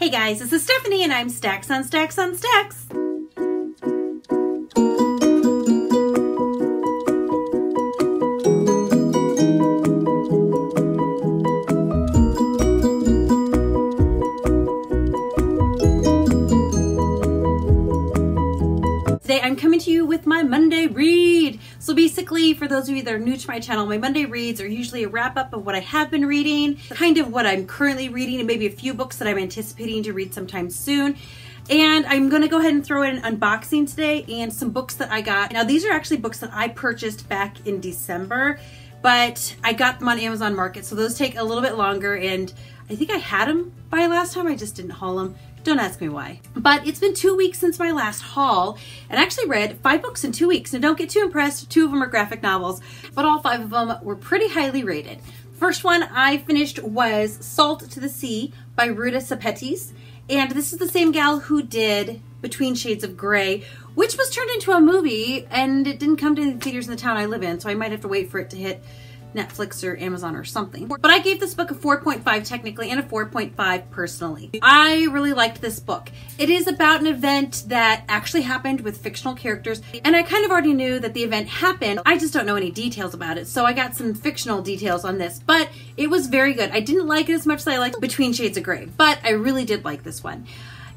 Hey guys, this is Stephanie and I'm Stacks on Stacks on Stacks. Today I'm coming to you with my Monday read. So basically, for those of you that are new to my channel, my Monday reads are usually a wrap up of what I have been reading, kind of what I'm currently reading, and maybe a few books that I'm anticipating to read sometime soon. And I'm gonna go ahead and throw in an unboxing today and some books that I got. Now these are actually books that I purchased back in December, but I got them on Amazon Market, so those take a little bit longer, and I think I had them by last time, I just didn't haul them. Don't ask me why. But it's been 2 weeks since my last haul, and I actually read 5 books in 2 weeks. Now don't get too impressed, 2 of them are graphic novels, but all 5 of them were pretty highly rated. First one I finished was Salt to the Sea by Ruta Sepetys, and this is the same gal who did Between Shades of Grey, which was turned into a movie, and it didn't come to the theaters in the town I live in, so I might have to wait for it to hit Netflix or Amazon or something. But I gave this book a 4.5 technically and a 4.5 personally. I really liked this book. It is about an event that actually happened with fictional characters, and I kind of already knew that the event happened. I just don't know any details about it, so I got some fictional details on this, but it was very good. I didn't like it as much as I liked Between Shades of Grey, but I really did like this one.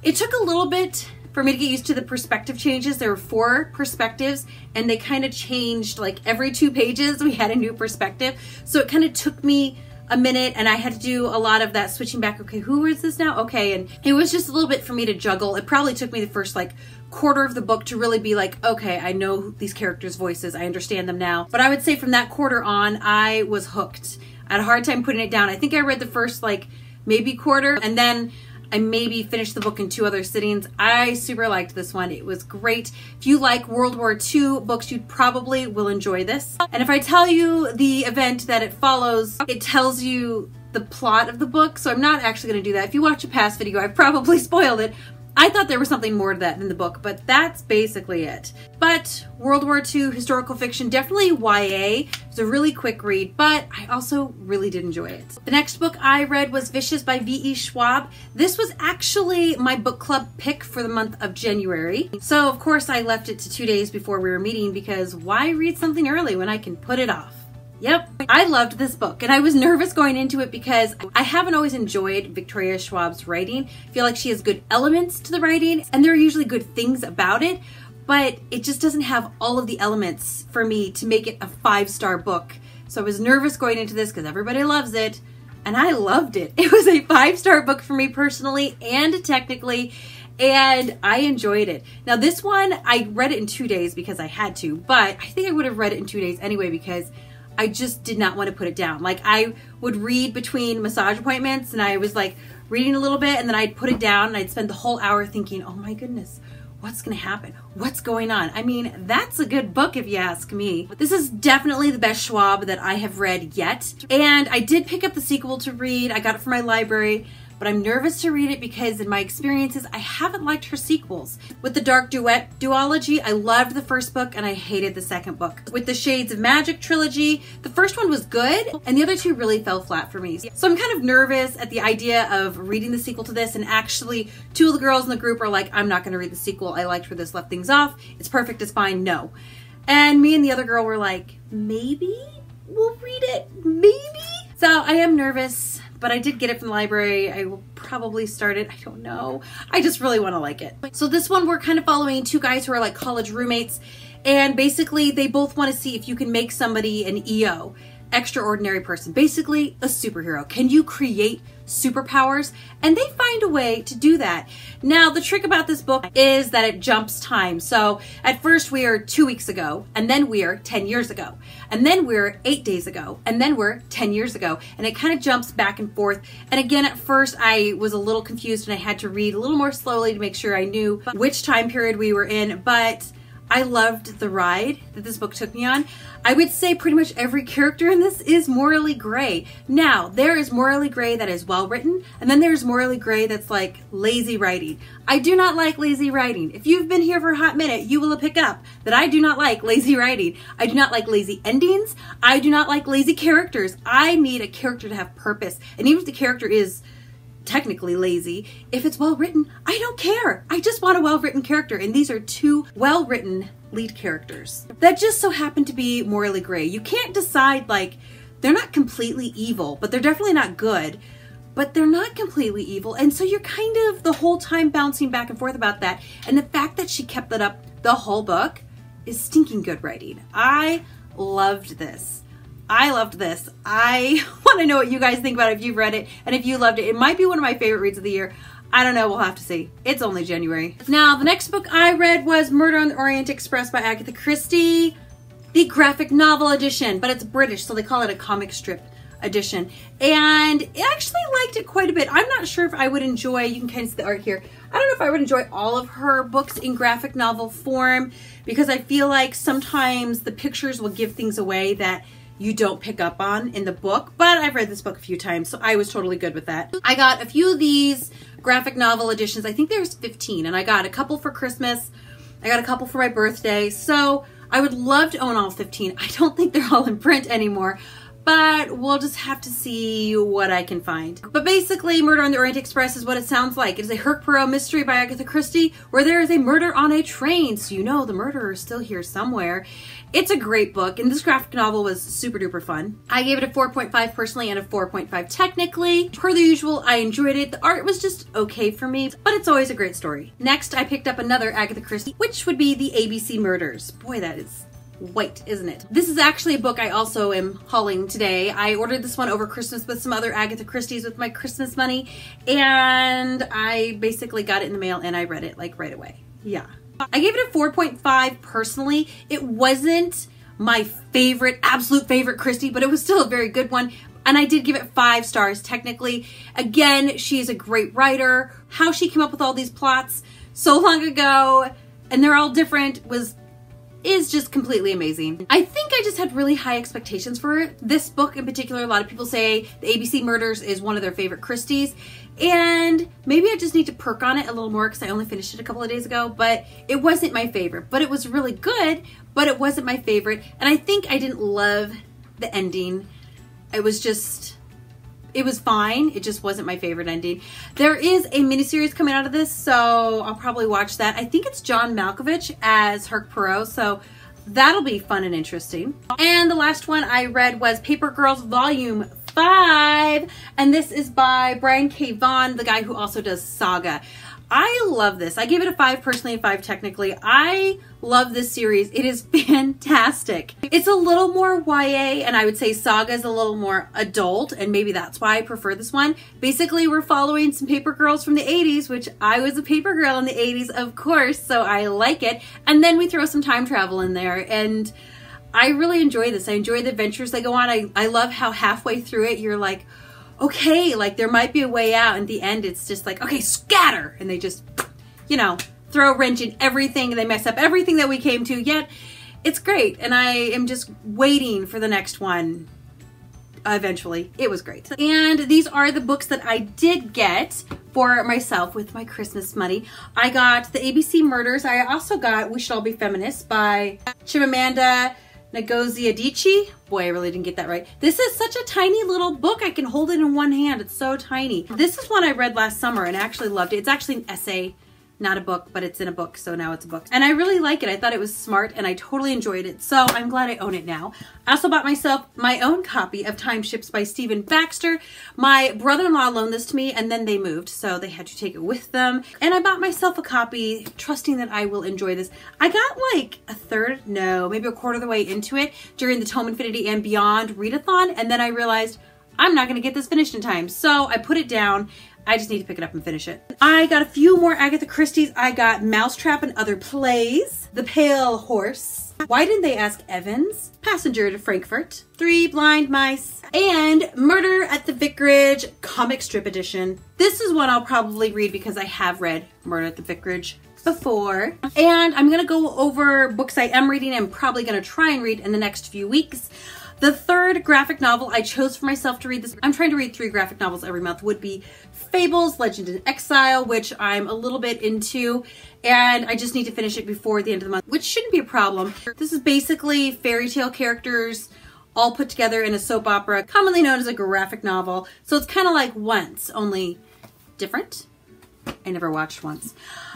It took a little bit for me to get used to the perspective changes. There were 4 perspectives, and they kind of changed like every 2 pages. We had a new perspective. So it kind of took me a minute, and I had to do a lot of that switching back. Okay, who is this now? Okay, and it was just a little bit for me to juggle. It probably took me the first like quarter of the book to really be like, okay, I know these characters' voices. I understand them now. But I would say from that quarter on, I was hooked. I had a hard time putting it down. I think I read the first like maybe quarter, and then I maybe finished the book in 2 other sittings. I super liked this one. It was great. If you like World War II books, you probably will enjoy this. And if I tell you the event that it follows, it tells you the plot of the book. So I'm not actually going to do that. If you watch a past video, I've probably spoiled it. I thought there was something more to that in the book, but that's basically it. But World War II historical fiction, definitely YA. It's a really quick read, but I also really did enjoy it. The next book I read was Vicious by V.E. Schwab. This was actually my book club pick for the month of January. So of course I left it to 2 days before we were meeting, because why read something early when I can put it off? Yep, I loved this book, and I was nervous going into it because I haven't always enjoyed Victoria Schwab's writing. I feel like she has good elements to the writing, and there are usually good things about it, but it just doesn't have all of the elements for me to make it a 5-star book. So I was nervous going into this because everybody loves it, and I loved it. It was a 5-star book for me personally and technically, and I enjoyed it. Now this one, I read it in 2 days because I had to, but I think I would have read it in 2 days anyway because I just did not want to put it down. Like, I would read between massage appointments, and I was like reading a little bit, and then I'd put it down, and I'd spend the whole hour thinking, oh my goodness, what's gonna happen? What's going on? I mean, that's a good book if you ask me. This is definitely the best Schwab that I have read yet. And I did pick up the sequel to read. I got it from my library, but I'm nervous to read it because in my experiences, I haven't liked her sequels. With the Dark Duet duology, I loved the first book and I hated the second book. With the Shades of Magic trilogy, the first one was good and the other 2 really fell flat for me. So I'm kind of nervous at the idea of reading the sequel to this, and actually 2 of the girls in the group are like, I'm not gonna read the sequel. I liked where this left things off. It's perfect, it's fine, no. And me and the other girl were like, maybe we'll read it, maybe? So I am nervous, but I did get it from the library. I will probably start it. I don't know. I just really want to like it. So this one, we're kind of following 2 guys who are like college roommates, and basically they both want to see if you can make somebody an EO, extraordinary person, basically a superhero. Can you create superpowers? And they find a way to do that. Now, the trick about this book is that it jumps time. So at first we are 2 weeks ago, and then we are 10 years ago, and then we're 8 days ago, and then we're 10 years ago, and it kind of jumps back and forth. And again, at first I was a little confused, and I had to read a little more slowly to make sure I knew which time period we were in, but I loved the ride that this book took me on. I would say pretty much every character in this is morally gray. Now, there is morally gray that is well written, and then there's morally gray that's like lazy writing. I do not like lazy writing. If you've been here for a hot minute, you will pick up that I do not like lazy writing. I do not like lazy endings. I do not like lazy characters. I need a character to have purpose. And even if the character is technically lazy. If it's well written, I don't care. I just want a well written character. And these are two well written lead characters that just so happen to be morally gray. You can't decide, like, they're not completely evil, but they're definitely not good, but they're not completely evil. And so you're kind of the whole time bouncing back and forth about that. And the fact that she kept that up the whole book is stinking good writing. I loved this. I loved this. I want to know what you guys think about it if you've read it and if you loved it. It might be one of my favorite reads of the year. I don't know. We'll have to see. It's only January. Now, the next book I read was Murder on the Orient Express by Agatha Christie, the graphic novel edition, but it's British, so they call it a comic strip edition. And I actually liked it quite a bit. I'm not sure if I would enjoy, you can kind of see the art here, I don't know if I would enjoy all of her books in graphic novel form, because I feel like sometimes the pictures will give things away that you don't pick up on in the book, but I've read this book a few times, so I was totally good with that. I got a few of these graphic novel editions. I think there's 15, and I got a couple for Christmas. I got a couple for my birthday, so I would love to own all 15. I don't think they're all in print anymore, but we'll just have to see what I can find. But basically, Murder on the Orient Express is what it sounds like. It is a Hercule Poirot mystery by Agatha Christie where there is a murder on a train, so you know the murderer is still here somewhere. It's a great book, and this graphic novel was super duper fun. I gave it a 4.5 personally and a 4.5 technically. Per the usual, I enjoyed it. The art was just okay for me, but it's always a great story. Next, I picked up another Agatha Christie, which would be the ABC Murders. Boy, that is white, isn't it? This is actually a book I also am hauling today. I ordered this one over Christmas with some other Agatha Christie's with my Christmas money, and I basically got it in the mail and I read it like right away. Yeah. I gave it a 4.5 personally. It wasn't my favorite, absolute favorite Christie, but it was still a very good one. And I did give it 5 stars technically. Again, she's a great writer. How she came up with all these plots so long ago, and they're all different, is just completely amazing. I think I just had really high expectations for it. This book in particular, a lot of people say the ABC Murders is one of their favorite Christies, and maybe I just need to perk on it a little more because I only finished it a couple of days ago, but it wasn't my favorite. But it was really good, but it wasn't my favorite, and I think I didn't love the ending. It was fine. It just wasn't my favorite ending. There is a miniseries coming out of this, so I'll probably watch that. I think it's John Malkovich as Hercule Poirot, so that'll be fun and interesting. And the last one I read was Paper Girls Volume 5, and this is by Brian K. Vaughan, the guy who also does Saga. I love this. I gave it a 5 personally and 5 technically. I love this series. It is fantastic. It's a little more YA, and I would say Saga is a little more adult, and maybe that's why I prefer this one. Basically, we're following some paper girls from the 80s, which I was a paper girl in the 80s, of course, so I like it. And then we throw some time travel in there, and I really enjoy this. I enjoy the adventures they go on. I love how halfway through it, you're like, okay, like there might be a way out. In the end, it's just like, okay, scatter. And they just, you know, throw a wrench in everything and they mess up everything that we came to. Yet it's great. And I am just waiting for the next one. Eventually, it was great. And these are the books that I did get for myself with my Christmas money. I got the ABC Murders. I also got We Should All Be Feminists by Chimamanda Ngozi Adichie. Boy, I really didn't get that right. This is such a tiny little book. I can hold it in one hand. It's so tiny. This is one I read last summer and I actually loved it. It's actually an essay, not a book, but it's in a book, so now it's a book. And I really like it. I thought it was smart and I totally enjoyed it, so I'm glad I own it now. I also bought myself my own copy of Time Ships by Stephen Baxter. My brother-in-law loaned this to me and then they moved, so they had to take it with them. And I bought myself a copy, trusting that I will enjoy this. I got like a third, no, maybe a quarter of the way into it during the Tome Infinity and Beyond readathon, and then I realized I'm not gonna get this finished in time, so I put it down. I just need to pick it up and finish it. I got a few more Agatha Christie's. I got Mousetrap and Other Plays, The Pale Horse, Why Didn't They Ask Evans, Passenger to Frankfurt, 3 Blind Mice, and Murder at the Vicarage Comic Strip Edition. This is one I'll probably read because I have read Murder at the Vicarage before. And I'm gonna go over books I am reading and probably gonna try and read in the next few weeks. The third graphic novel I chose for myself to read this, I'm trying to read 3 graphic novels every month, would be Fables, Legend in Exile, which I'm a little bit into, and I just need to finish it before the end of the month, which shouldn't be a problem. This is basically fairy tale characters all put together in a soap opera, commonly known as a graphic novel. So it's kind of like Once, only different. I never watched once.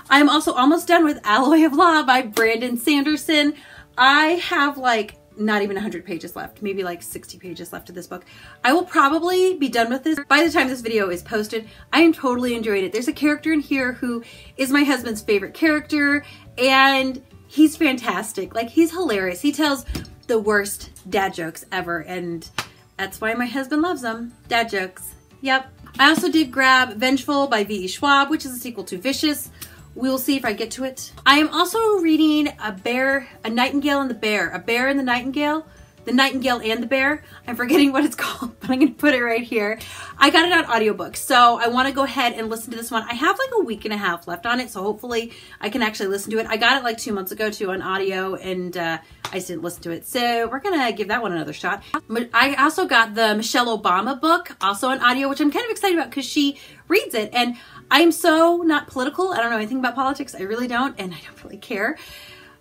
I'm also almost done with Alloy of Law by Brandon Sanderson. I have like not even 100 pages left, maybe like 60 pages left of this book. I will probably be done with this by the time this video is posted. I am totally enjoying it. There's a character in here who is my husband's favorite character, and he's fantastic. Like, he's hilarious. He tells the worst dad jokes ever, and that's why my husband loves them. Dad jokes. Yep. I also did grab Vengeful by V.E. Schwab, which is a sequel to Vicious. We'll see if I get to it. I am also reading A Nightingale and the Bear. A Bear and the Nightingale. The Nightingale and the Bear. I'm forgetting what it's called, but I'm going to put it right here. I got it on audiobook, so I want to go ahead and listen to this one. I have like a week and a half left on it, so hopefully I can actually listen to it. I got it like 2 months ago too on audio, and I just didn't listen to it. So we're going to give that one another shot. But I also got the Michelle Obama book, also on audio, which I'm kind of excited about because she reads it. And I'm so not political. I don't know anything about politics. I really don't, and I don't really care.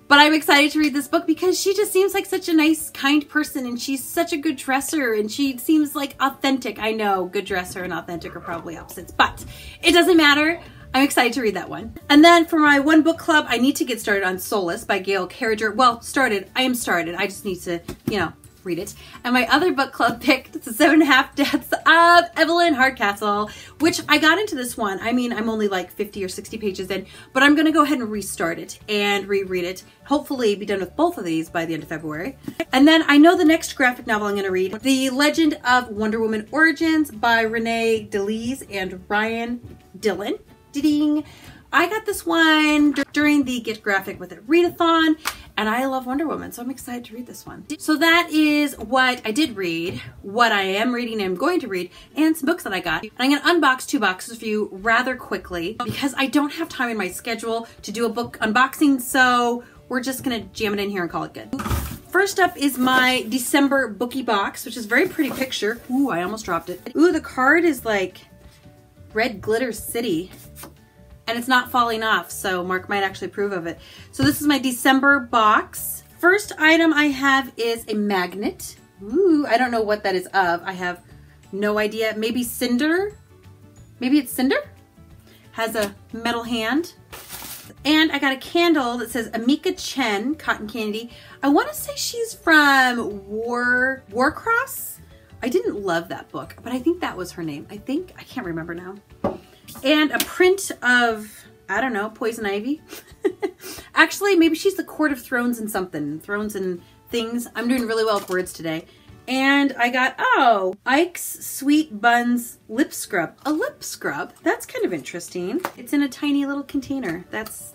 But I'm excited to read this book because she just seems like such a nice, kind person, and she's such a good dresser, and she seems like authentic. I know good dresser and authentic are probably opposites, but it doesn't matter. I'm excited to read that one. And then for my one book club, I need to get started on Solace by Gail Carriger. Well, I am started. I just need to, read it. And my other book club pick, it's the 7.5 Deaths of Evelyn Hardcastle, which I got into this one. I mean, I'm only like 50 or 60 pages in, but I'm going to go ahead and restart it and reread it. Hopefully be done with both of these by the end of February. And then I know the next graphic novel I'm going to read, The Legend of Wonder Woman Origins by Renee DeLise and Ryan Dillon. Ding. I got this one during the Get Graphic With It readathon, and I love Wonder Woman, so I'm excited to read this one. So that is what I did read, what I am reading and I'm going to read, and some books that I got. And I'm going to unbox 2 boxes for you rather quickly because I don't have time in my schedule to do a book unboxing, so we're just going to jam it in here and call it good. First up is my December bookie box, which is a very pretty picture. Ooh, I almost dropped it. Ooh, the card is like Red Glitter City. And it's not falling off, so Mark might actually approve of it. So this is my December box. First item I have is a magnet. Ooh, I don't know what that is of. I have no idea. Maybe cinder? Maybe it's cinder? Has a metal hand. And I got a candle that says Amika Chen, Cotton Candy. I want to say she's from Warcross. I didn't love that book, but I think that was her name. I can't remember now. And a print of, I don't know, Poison Ivy. Actually, maybe she's the Court of Thrones and something. Thrones and things. I'm doing really well with words today. And I got, oh, Ike's Sweet Buns lip scrub. A lip scrub? That's kind of interesting. It's in a tiny little container. That's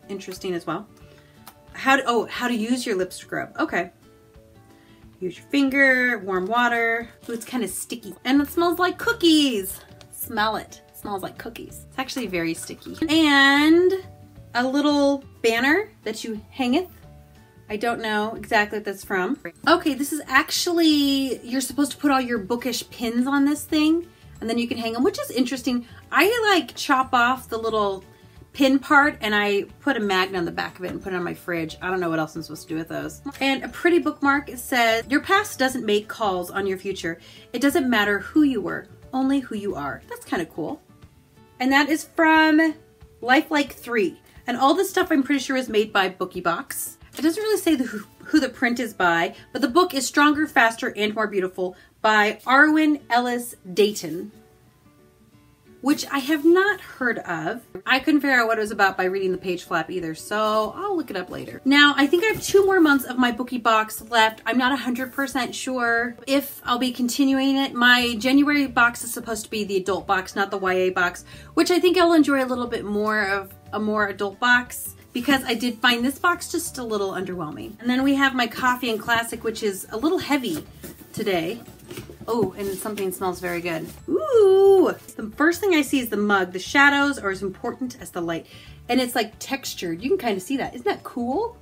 interesting as well. How to use your lip scrub. Okay. Use your finger, warm water. Ooh, it's kind of sticky. And it smells like cookies. Smell it. Smells like cookies. It's actually very sticky. And a little banner that you hangeth. I don't know exactly what that's from. Okay, this is actually, you're supposed to put all your bookish pins on this thing, and then you can hang them, which is interesting. I like chop off the little pin part and I put a magnet on the back of it and put it on my fridge. I don't know what else I'm supposed to do with those. And a pretty bookmark, it says, your past doesn't make calls on your future. It doesn't matter who you were, only who you are. That's kind of cool. And that is from Lifelike 3. And all this stuff I'm pretty sure is made by Bookie Box. It doesn't really say who the print is by, but the book is Stronger, Faster, and More Beautiful by Arwen Ellis Dayton, which I have not heard of. I couldn't figure out what it was about by reading the page flap either, so I'll look it up later. Now, I think I have 2 more months of my Bookie Box left. I'm not 100% sure if I'll be continuing it. My January box is supposed to be the adult box, not the YA box, which I think I'll enjoy a little bit more of a more adult box, because I did find this box just a little underwhelming. And then we have my Coffee and Classic, which is a little heavy today. Oh, and something smells very good. Ooh! The first thing I see is the mug. The shadows are as important as the light. And it's like textured. You can kind of see that. Isn't that cool?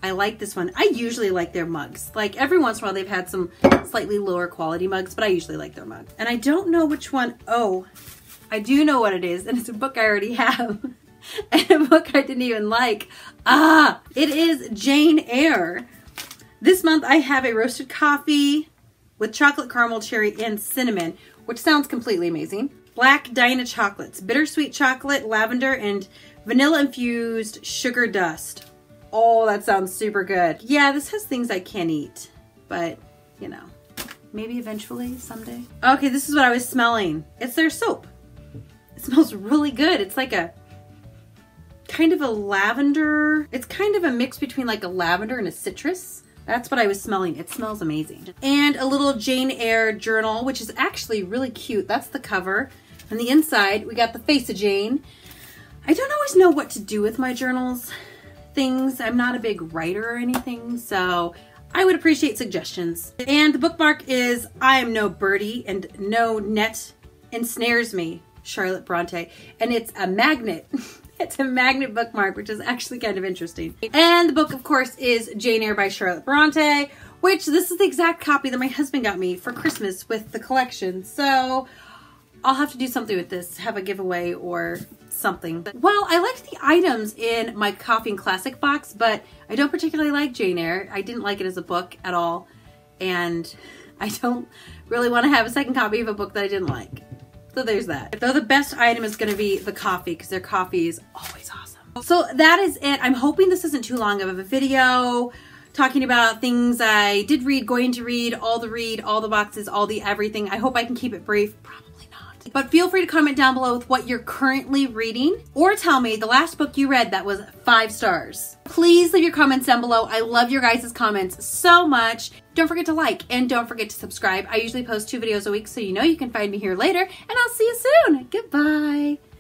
I like this one. I usually like their mugs. Like every once in a while they've had some slightly lower quality mugs, but I usually like their mug. And I don't know which one. Oh, I do know what it is. And it's a book I already have. And a book I didn't even like. Ah, it is Jane Eyre. This month I have a roasted coffee with chocolate, caramel, cherry, and cinnamon, which sounds completely amazing. Black Dinah chocolates, bittersweet chocolate, lavender, and vanilla infused sugar dust. Oh, that sounds super good. Yeah, this has things I can't eat, but you know, maybe eventually someday. Okay, this is what I was smelling. It's their soap. It smells really good. It's like a kind of a lavender. It's kind of a mix between like a lavender and a citrus. That's what I was smelling. It smells amazing. And a little Jane Eyre journal, which is actually really cute. That's the cover. On the inside, we got the face of Jane. I don't always know what to do with my journals things. I'm not a big writer or anything, so I would appreciate suggestions. And the bookmark is I am no birdie and no net ensnares me, Charlotte Bronte. And it's a magnet. It's a magnet bookmark, which is actually kind of interesting. And the book, of course, is Jane Eyre by Charlotte Bronte, which this is the exact copy that my husband got me for Christmas with the collection. So I'll have to do something with this, have a giveaway or something. Well, I liked the items in my Coffee and Classic box, but I don't particularly like Jane Eyre. I didn't like it as a book at all. And I don't really want to have a second copy of a book that I didn't like. So there's that. Though the best item is going to be the coffee, because their coffee is always awesome. So that is it. I'm hoping this isn't too long of a video talking about things I did read, going to read, all the boxes, all the everything. I hope I can keep it brief. Probably not. But feel free to comment down below with what you're currently reading, or tell me the last book you read that was 5 stars. Please leave your comments down below. I love your guys' comments so much. Don't forget to like and don't forget to subscribe. I usually post 2 videos a week, so you know you can find me here later, and I'll see you soon. Goodbye.